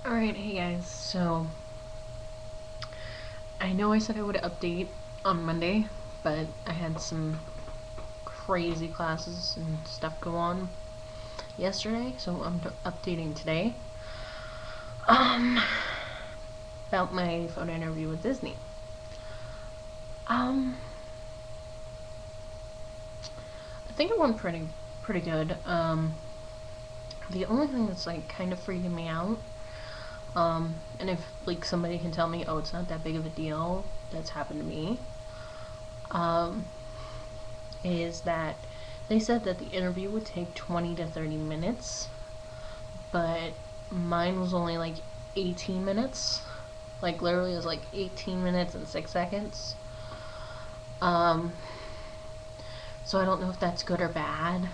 Alright, hey guys, so I know I said I would update on Monday, but I had some crazy classes and stuff go on yesterday, so I'm updating today. About my phone interview with Disney. I think it went pretty good. The only thing that's like kind of freaking me out, and if like somebody can tell me, oh, it's not that big of a deal, that's happened to me, um, is that they said that the interview would take 20 to 30 minutes, but mine was only like 18 minutes. Like, literally, it was like 18 minutes and 6 seconds. Um, so I don't know if that's good or bad.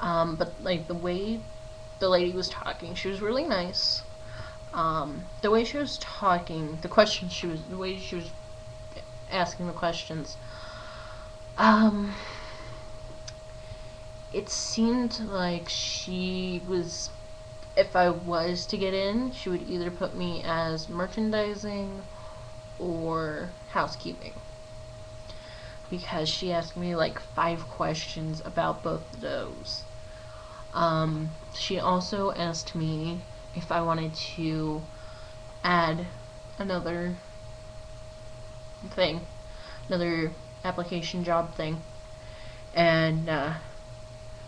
But like the way the lady was talking, she was really nice. The way she was talking, the way she was asking the questions, um, it seemed like she was, if I was to get in, she would either put me as merchandising or housekeeping. Because she asked me like 5 questions about both of those. She also asked me if I wanted to add another thing, another application job thing. And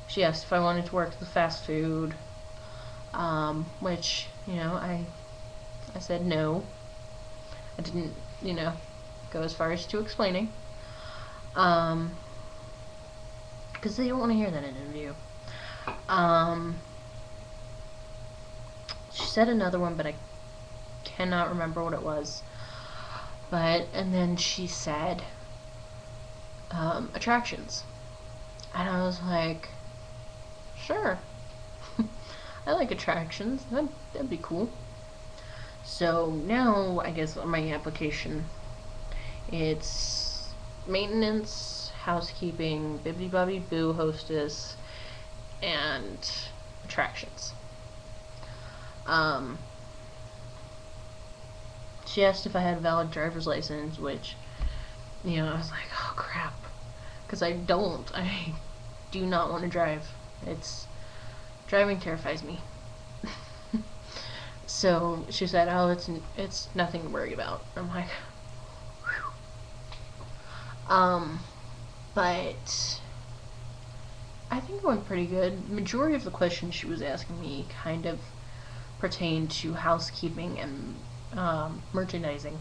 she asked if I wanted to work the fast food, which, I said no. I didn't, go as far as to explaining. Because they don't want to hear that in an interview. She said another one, but I cannot remember what it was. And then she said, attractions. And I was like, sure. I like attractions. That'd be cool. So now, I guess on my application, it's maintenance, housekeeping, Bibbidi Bobbidi Boo hostess, and attractions. She asked if I had a valid driver's license, which, I was like, oh crap. Because I don't. I do not want to drive. Driving terrifies me. So she said, oh, it's nothing to worry about. I'm like, whew. But I think it went pretty good. Majority of the questions she was asking me kind of pertained to housekeeping and merchandising.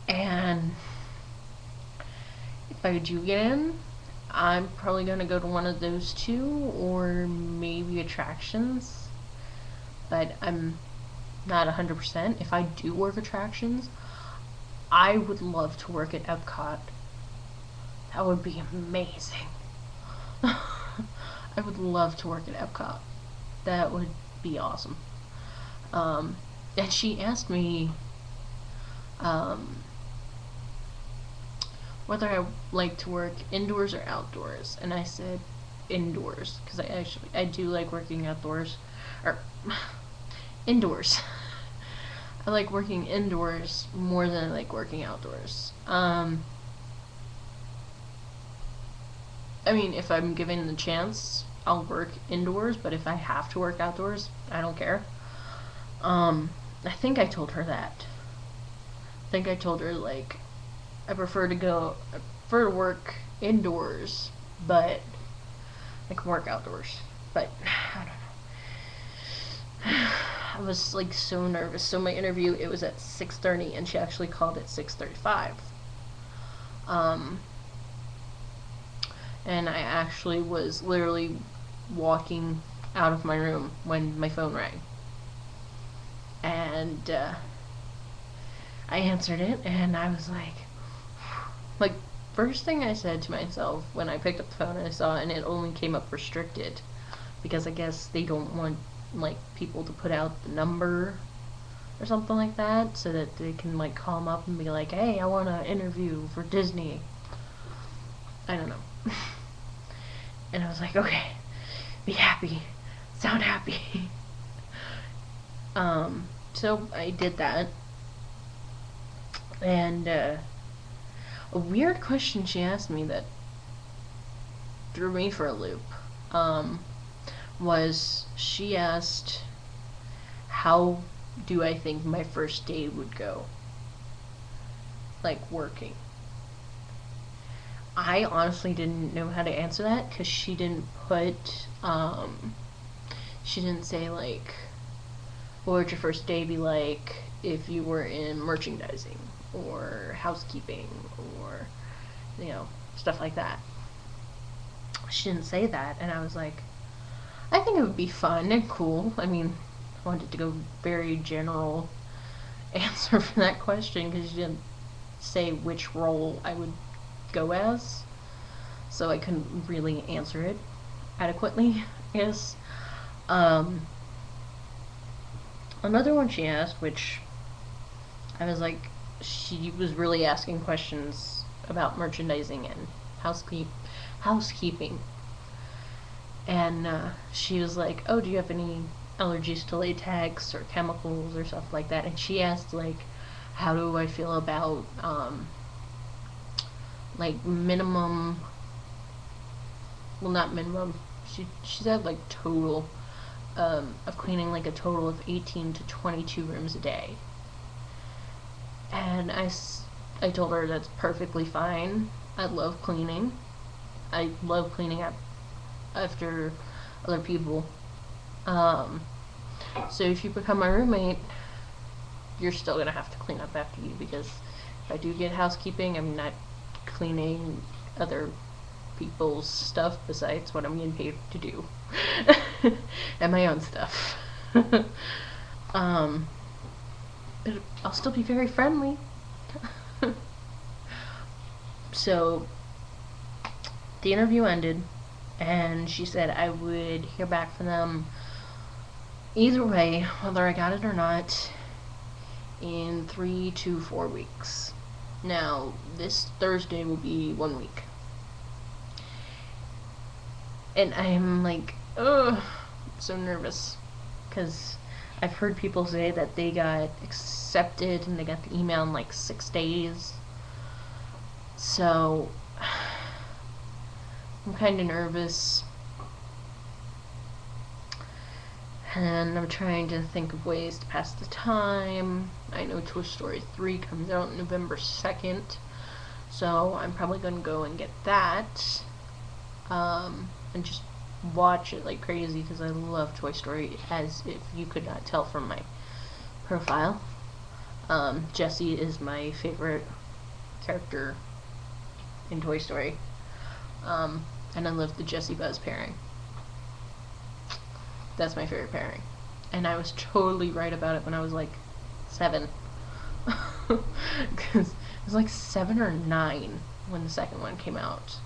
And if I do get in, I'm probably going to go to one of those two, or maybe attractions. But I'm not 100%. If I do work attractions, I would love to work at Epcot. That would be amazing. I would love to work at Epcot. That would be awesome. And she asked me whether I like to work indoors or outdoors, and I said indoors because I do like working outdoors, or indoors. I like working indoors more than I like working outdoors. I mean, if I'm given the chance, I'll work indoors, but if I have to work outdoors, I don't care. I think I told her that. I think I told her, like, I prefer to work indoors, but I can work outdoors. But, I don't know. I was, like, so nervous. So my interview, it was at 6:30, and she actually called at 6:35. And I actually was literally walking out of my room when my phone rang. And I answered it, and I was like, first thing I said to myself when I picked up the phone and I saw it, and it only came up restricted, because I guess they don't want, like, people to put out the number or something like that, so that they can, like, call them up and be like, hey, I want to interview for Disney. I don't know. And I was like, okay, be happy, sound happy. So I did that, and a weird question she asked me that threw me for a loop um, was she asked, how do I think my first day would go? Like, working. I honestly didn't know how to answer that because she didn't say, like, what would your first day be like if you were in merchandising or housekeeping or, you know, stuff like that. She didn't say that, and I was like, I think it would be fun and cool. I mean, I wanted to go very general answer for that question because she didn't say which role I would go as, so I couldn't really answer it adequately, I guess. Um, Another one she asked, which I was like, she was really asking questions about merchandising and housekeeping. And she was like, oh, do you have any allergies to latex or chemicals or stuff like that? And she asked, like, how do I feel about, like, minimum, well, not minimum, she said, like, total, of cleaning, like, a total of 18 to 22 rooms a day. And I told her that's perfectly fine. I love cleaning. I love cleaning up after other people. Um, so if you become my roommate, you're still gonna have to clean up after you because if I do get housekeeping, I'm not cleaning other people's stuff besides what I'm getting paid to do. And my own stuff. um, but I'll still be very friendly. So the interview ended, and she said I would hear back from them either way, whether I got it or not, in 3 to 4 weeks. Now, this Thursday will be 1 week. And I'm like, ugh, so nervous. Because I've heard people say that they got accepted and they got the email in like 6 days. So, I'm kind of nervous. And I'm trying to think of ways to pass the time. I know Toy Story 3 comes out November 2nd, so I'm probably going to go and get that. And just watch it like crazy because I love Toy Story, as if you could not tell from my profile. Jessie is my favorite character in Toy Story. And I love the Jessie Buzz pairing. That's my favorite pairing. And I was totally right about it when I was like 7. Because it was like 7 or 9 when the second one came out.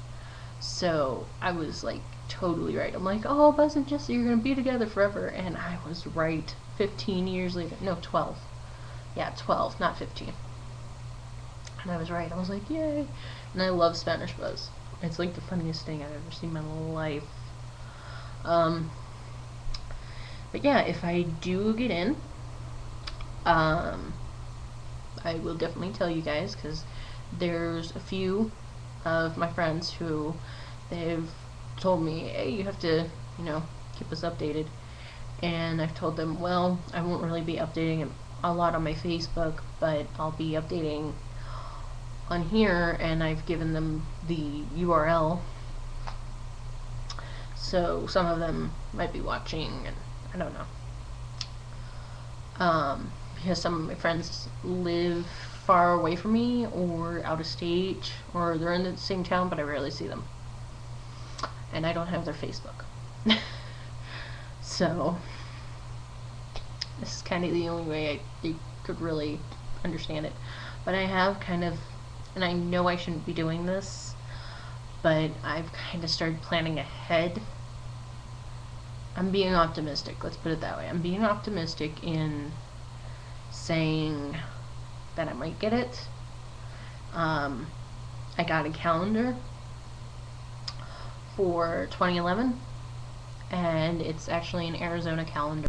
So I was like totally right. I'm like, oh, Buzz and Jessie are going to be together forever. And I was right 15 years later. No, 12. Yeah, 12, not 15. And I was right. I was like, yay. And I love Spanish Buzz. It's like the funniest thing I've ever seen in my life. But yeah, if I do get in, I will definitely tell you guys, because there's a few of my friends who they've told me, hey, you have to, you know, keep us updated. And I've told them, well, I won't really be updating a lot on my Facebook, but I'll be updating on here, and I've given them the URL. So some of them might be watching, and I don't know. Because some of my friends live far away from me, or out of state, or they're in the same town, but I rarely see them. And I don't have their Facebook. So, this is kind of the only way they could really understand it. But I have kind of, and I know I shouldn't be doing this, but I've kind of started planning ahead. I'm being optimistic, let's put it that way. I'm being optimistic in saying that I might get it. I got a calendar for 2011, and it's actually an Arizona calendar.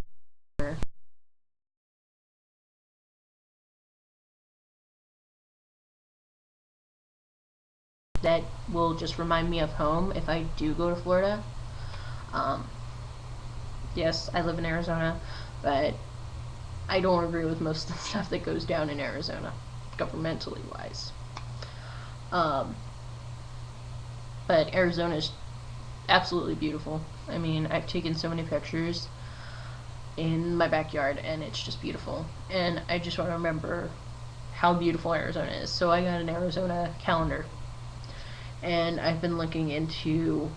will just remind me of home if I do go to Florida. Yes, I live in Arizona, but I don't agree with most of the stuff that goes down in Arizona, governmentally wise. But Arizona is absolutely beautiful. I mean, I've taken so many pictures in my backyard, and it's just beautiful. And I just want to remember how beautiful Arizona is. So I got an Arizona calendar, and I've been looking into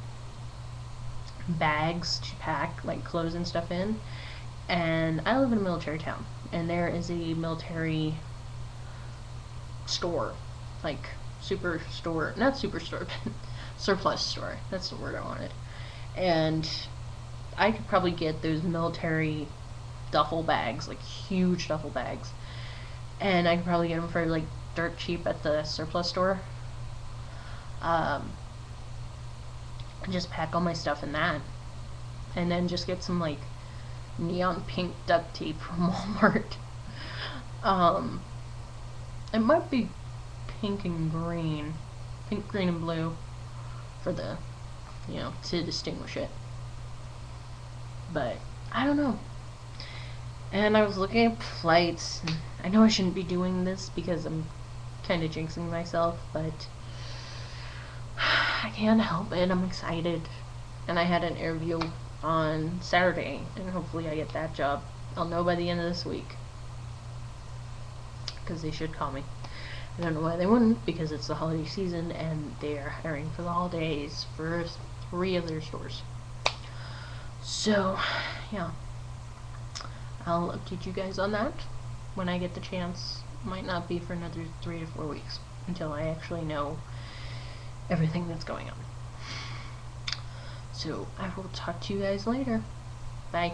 bags to pack like clothes and stuff in. And I live in a military town, and there is a military store, like super store, not super store, but surplus store. That's the word I wanted. And I could probably get those military duffel bags, like huge duffel bags, and I could probably get them for like dirt cheap at the surplus store. Just pack all my stuff in that, and then just get some like neon pink duct tape from Walmart. It might be pink, green, and blue for the, to distinguish it. But I don't know. And I was looking at flights. And I know I shouldn't be doing this because I'm kind of jinxing myself, but I can't help it. I'm excited. And I had an interview on Saturday, and hopefully I get that job. I'll know by the end of this week. Because they should call me. I don't know why they wouldn't, because it's the holiday season and they're hiring for the holidays for 3 of their stores. So, yeah. I'll update you guys on that when I get the chance. Might not be for another 3 to 4 weeks until I actually know everything that's going on. So, I will talk to you guys later. Bye.